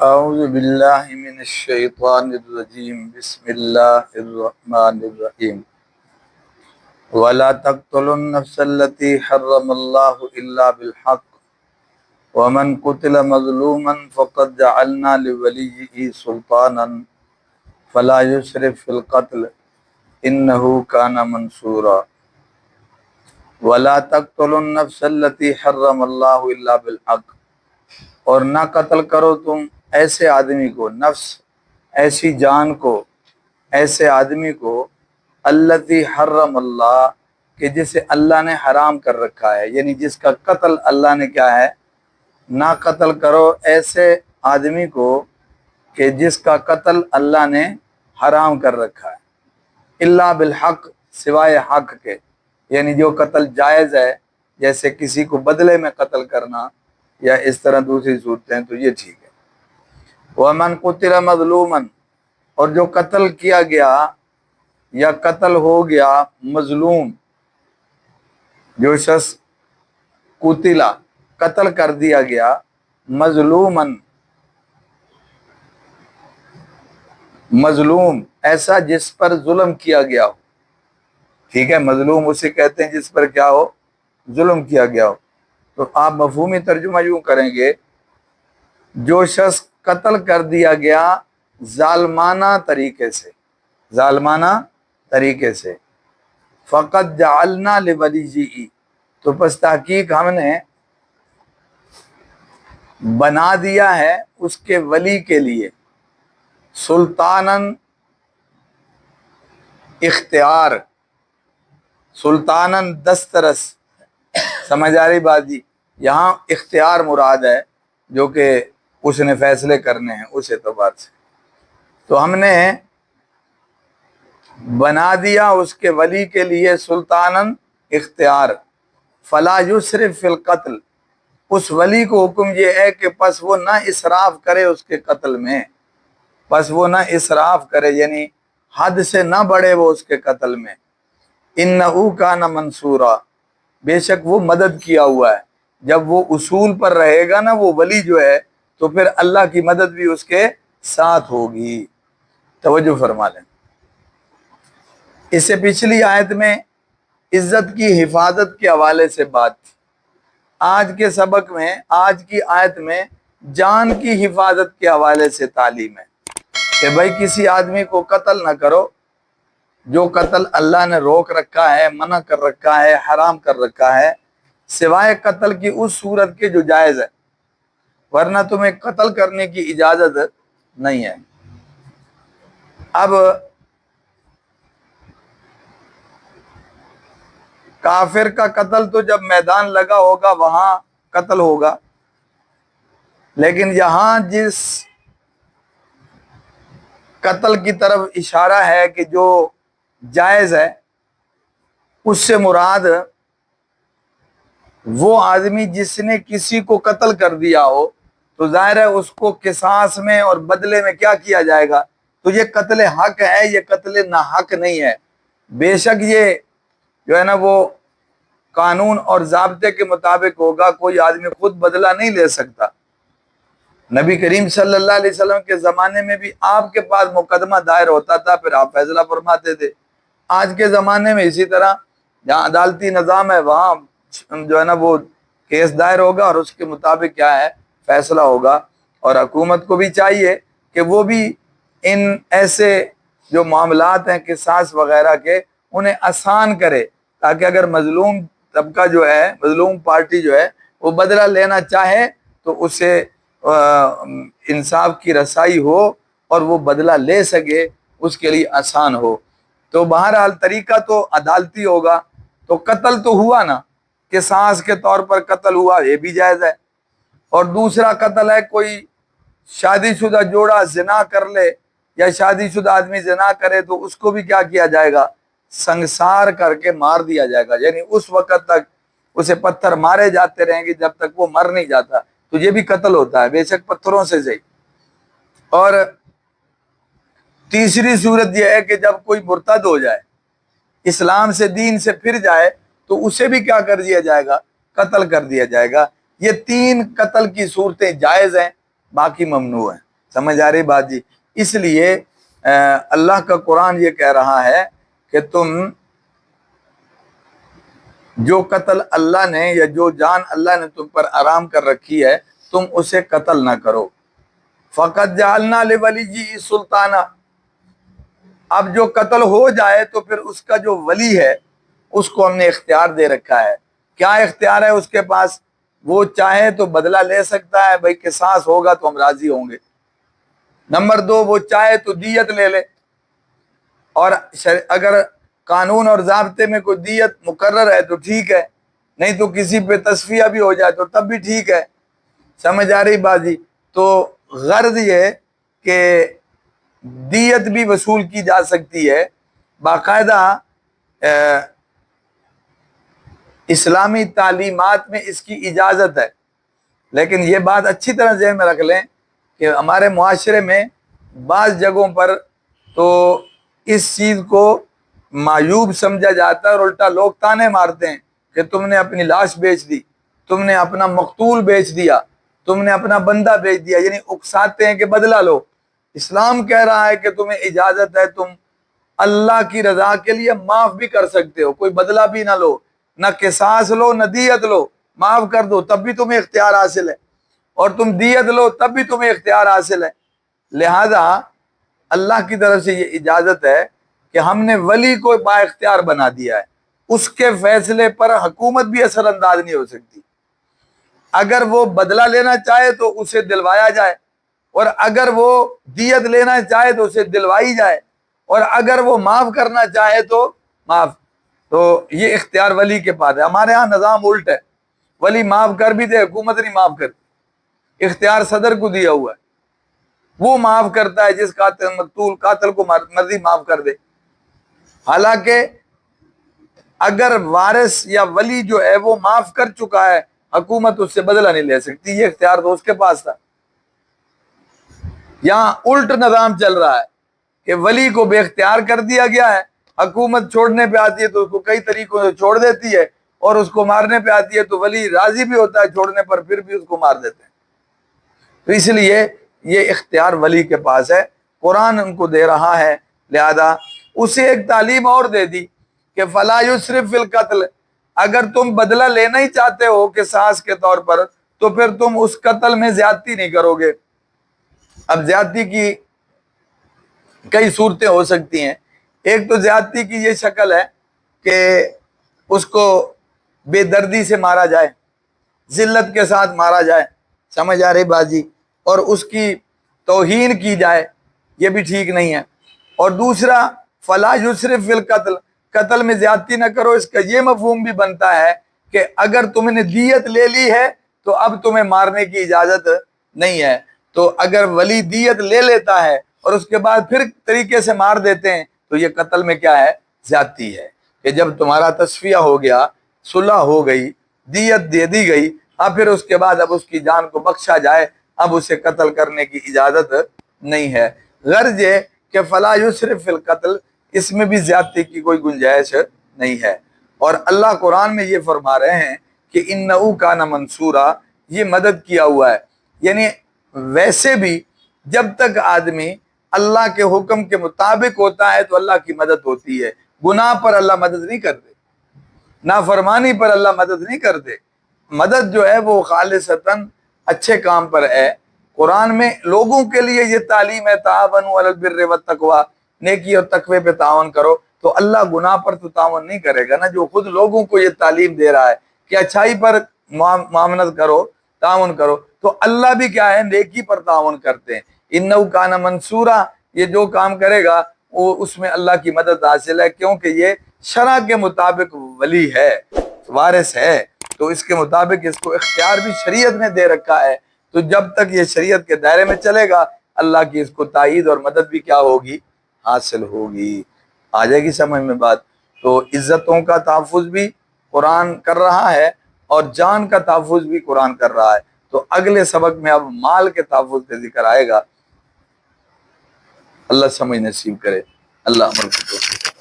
اعوذ باللہ من الشیطان الرجیم بسم اللہ الرحمن الرحیم ولا تقتلوا النفس التي حرم الله الا بالحق ومن قتل مظلوما فقد جعلنا لوليه سلطانا فلا يسرف في القتل انه كان منصورا ولا تقتلوا النفس التي حرم الله الا بالحق، اور نہ قتل کرو تم ایسے آدمی کو، نفس ایسی جان کو، ایسے آدمی کو، الذی حرم اللہ، کہ جسے اللہ نے حرام کر رکھا ہے، یعنی جس کا قتل اللہ نے کیا ہے، نہ قتل کرو ایسے آدمی کو کہ جس کا قتل اللہ نے حرام کر رکھا ہے، الا بالحق، سوائے حق کے، یعنی جو قتل جائز ہے، جیسے کسی کو بدلے میں قتل کرنا یا اس طرح دوسری صورتیں، تو یہ ٹھیک ہے۔ وَمَنْ قُتِلَ مَظْلُومًا، اور جو قتل کیا گیا یا قتل ہو گیا مظلوم، جو شخص قتلا، قتل کر دیا گیا، مظلوماً، مظلوم ایسا جس پر ظلم کیا گیا ہو، ٹھیک ہے، مظلوم اسے کہتے ہیں جس پر کیا ہو، ظلم کیا گیا ہو۔ تو آپ مفہومی ترجمہ یوں کریں گے، جو شخص قتل کر دیا گیا ظالمانہ طریقے سے، ظالمانہ طریقے سے، فقط جعلنا لولیہ، تو پس تحقیق ہم نے بنا دیا ہے اس کے ولی کے لیے، سلطاناً اختیار، سلطاناً دسترس، سمجھ آ رہی بات جی؟ یہاں اختیار مراد ہے، جو کہ اس نے فیصلے کرنے ہیں اس اعتبار سے۔ تو ہم نے بنا دیا اس کے ولی کے لیے سلطاناً اختیار، فلا یسرف فی القتل، اس ولی کو حکم یہ ہے کہ پس وہ نہ اسراف کرے اس کے قتل میں، پس وہ نہ اسراف کرے، یعنی حد سے نہ بڑھے وہ اس کے قتل میں، انہ کان منصورا، بے شک وہ مدد کیا ہوا ہے۔ جب وہ اصول پر رہے گا نا وہ ولی جو ہے، تو پھر اللہ کی مدد بھی اس کے ساتھ ہوگی۔ توجہ فرما لیں، اس سے پچھلی آیت میں عزت کی حفاظت کے حوالے سے بات تھی، آج کے سبق میں، آج کی آیت میں جان کی حفاظت کے حوالے سے تعلیم ہے کہ بھائی کسی آدمی کو قتل نہ کرو، جو قتل اللہ نے روک رکھا ہے، منع کر رکھا ہے، حرام کر رکھا ہے، سوائے قتل کی اس صورت کے جو جائز ہے، ورنہ تمہیں قتل کرنے کی اجازت نہیں ہے۔ اب کافر کا قتل تو جب میدان لگا ہوگا وہاں قتل ہوگا، لیکن یہاں جس قتل کی طرف اشارہ ہے کہ جو جائز ہے، اس سے مراد وہ آدمی جس نے کسی کو قتل کر دیا ہو، تو ظاہر ہے اس کو قصاص میں اور بدلے میں کیا کیا جائے گا، تو یہ قتل حق ہے، یہ قتل ناحق نہیں ہے۔ بے شک یہ جو ہے نا وہ قانون اور ضابطے کے مطابق ہوگا، کوئی آدمی خود بدلہ نہیں لے سکتا۔ نبی کریم صلی اللہ علیہ وسلم کے زمانے میں بھی آپ کے پاس مقدمہ دائر ہوتا تھا، پھر آپ فیصلہ فرماتے تھے۔ آج کے زمانے میں اسی طرح جہاں عدالتی نظام ہے وہاں جو ہے نا وہ کیس دائر ہوگا اور اس کے مطابق کیا ہے، فیصلہ ہوگا۔ اور حکومت کو بھی چاہیے کہ وہ بھی ان ایسے جو معاملات ہیں قصاص وغیرہ کے، انہیں آسان کرے، تاکہ اگر مظلوم طبقہ جو ہے، مظلوم پارٹی جو ہے، وہ بدلہ لینا چاہے تو اسے انصاف کی رسائی ہو اور وہ بدلہ لے سکے، اس کے لیے آسان ہو۔ تو بہرحال طریقہ تو عدالتی ہوگا۔ تو قتل تو ہوا نا، قصاص کے طور پر قتل ہوا، یہ بھی جائز ہے۔ اور دوسرا قتل ہے، کوئی شادی شدہ جوڑا زنا کر لے یا شادی شدہ آدمی زنا کرے تو اس کو بھی کیا کیا جائے گا، سنگسار کر کے مار دیا جائے گا، یعنی اس وقت تک اسے پتھر مارے جاتے رہیں گے جب تک وہ مر نہیں جاتا، تو یہ بھی قتل ہوتا ہے، بے شک پتھروں سے صحیح۔ اور تیسری صورت یہ ہے کہ جب کوئی مرتد ہو جائے، اسلام سے، دین سے پھر جائے، تو اسے بھی کیا کر دیا جائے گا، قتل کر دیا جائے گا۔ یہ تین قتل کی صورتیں جائز ہیں، باقی ممنوع ہیں۔ समझ आ रही बात जी। इसलिए अल्लाह का कुरान ये कह रहा है कि तुम जो कत्ल अल्लाह ने या जो जान अल्लाह ने तुम पर आराम कर रखी है तुम उसे कत्ल ना करो। फ़क़द जअलना लिवलिय्यि सुल्ताना, अब जो कत्ल हो जाए तो फिर उसका जो वली है उसको हमने इख्तियार दे रखा है। क्या इख्तियार है उसके पास? वो चाहे तो बदला ले सकता है, भाई किसास होगा तो हम राजी होंगे। नंबर 2, वो चाहे तो दियत ले ले, और अगर कानून और ज़ाब्ते में कोई दियत मुकर्रर है तो ठीक है, नहीं तो किसी पे तस्फिया भी हो जाए तो तब भी ठीक है। समझ आ रही बात जी। तो गर्ज ये कि दियत भी वसूल की जा सकती है, बाकायदा इस्लामी तालीमात में इसकी इजाज़त है। लेकिन ये बात अच्छी तरह ज़हन में रख लें कि हमारे मुआशरे में बाज़ जगहों पर तो इस चीज़ को मायूब समझा जाता है और उल्टा लोग ताने मारते हैं कि तुमने अपनी लाश बेच दी, तुमने अपना मकतूल बेच दिया, तुमने अपना बंदा बेच दिया, यानी उकसाते हैं कि बदला लो। इस्लाम कह रहा है कि तुम्हें इजाज़त है, तुम अल्लाह की रज़ा के लिए माफ़ भी कर सकते हो, कोई बदला भी ना लो, ना किसास लो, ना दियत लो, माफ़ कर दो तब भी तुम्हें इख्तियार हासिल है, और तुम दियत लो तब भी तुम्हें इख्तियार हासिल है। लिहाजा अल्लाह की तरफ से ये इजाज़त है कि हमने वली को बाइख्तियार बना दिया है, उसके फैसले पर हुकूमत भी असरअंदाज नहीं हो सकती। अगर वो बदला लेना चाहे तो उसे दिलवाया जाए, और अगर वो दियत लेना चाहे तो उसे दिलवाई जाए, और अगर वो माफ़ करना चाहे तो माफ़। तो ये इख्तियार वली के पास है। हमारे यहाँ निज़ाम उल्ट है, वली माफ़ कर भी दे, हुकूमत नहीं माफ़ करती। इख्तियार सदर को दिया हुआ है, वो माफ़ करता है जिस कातिल मकतूल कातिल को मर्जी माफ़ कर दे। हालांकि अगर वारिस या वली जो है वो माफ़ कर चुका है, हुकूमत उससे बदला नहीं ले सकती, ये इख्तियार तो उसके पास था। यहाँ उल्ट निज़ाम चल रहा है कि वली को बेख्तियार कर दिया गया है, हुकूमत छोड़ने पे आती है तो उसको कई तरीकों से छोड़ देती है, और उसको मारने पे आती है तो वली राजी भी होता है छोड़ने पर, फिर भी उसको मार देते हैं। तो इसलिए ये इख्तियार वली के पास है, कुरान उनको दे रहा है। लिहाजा उसे एक तालीम और दे दी कि फला युस्रिफ फिल कत्ल, अगर तुम बदला लेना ही चाहते हो किसास के तौर पर तो फिर तुम उस कत्ल में ज्यादती नहीं करोगे। अब ज्यादती की कई सूरतें हो सकती हैं। एक तो ज्यादती की ये शक्ल है कि उसको बेदर्दी से मारा जाए, जिल्लत के साथ मारा जाए, समझ आ रही बाजी, और उसकी तौहीन की जाए, ये भी ठीक नहीं है। और दूसरा फला युस्रिफ फिल कत्ल, कत्ल में ज्यादती न करो, इसका ये मफहूम भी बनता है कि अगर तुमने दियत ले ली है तो अब तुम्हें मारने की इजाजत नहीं है। तो अगर वली दियत ले लेता है और उसके बाद फिर तरीके से मार देते हैं तो ये कत्ल में क्या है? ज्यादती है। कि जब तुम्हारा तस्फिया हो गया, सुलह हो गई, दियत दे दी गई, अब फिर उसके बाद अब उसकी जान को बख्शा जाए, अब उसे कत्ल करने की इजाजत नहीं है। गर्ज ये कि फला युस्रिफ फिल कत्ल, इसमें भी ज्यादती की कोई गुंजाइश नहीं है। और अल्लाह कुरान में ये फरमा रहे हैं कि इन्नहु काना मंसूरा, ये मदद किया हुआ है। यानी वैसे भी जब तक आदमी अल्लाह के हुक्म के मुताबिक होता है तो अल्लाह की मदद होती है। गुनाह पर अल्लाह मदद नहीं करते, नाफरमानी पर अल्लाह मदद नहीं करते। मदद जो है वो खालिसतन अच्छे काम पर है। कुरान में लोगों के लिए ये तालीम है, तावनु अलल बिर्रि वत तक़वा, नेकी और तकवे पे तावन करो। तो अल्लाह गुनाह पर तो तावन नहीं करेगा ना, जो खुद लोगों को ये तालीम दे रहा है कि अच्छाई पर मामनत करो, तावन करो। तो अल्लाह भी क्या है? नेकी पर तावन करते हैं। इन्नहु काना मंसूरा, ये जो काम करेगा वो उसमें अल्लाह की मदद हासिल है, क्योंकि ये शरा के मुताबिक वली है, वारिस है, तो इसके मुताबिक इसको इख्तियार भी शरीयत ने दे रखा है। तो जब तक ये शरीयत के दायरे में चलेगा अल्लाह की इसको ताईद और मदद भी क्या होगी? हासिल होगी। आ जाएगी समझ में बात। तो इज्जतों का तहफ़्फ़ुज़ भी कुरान कर रहा है और जान का तहफ़्फ़ुज़ भी कुरान कर रहा है। तो अगले सबक में अब माल के तहफ़्फ़ुज़ पे जिक्र आएगा। अल्लाह समझ नसीब करे। अल्लाह अमल को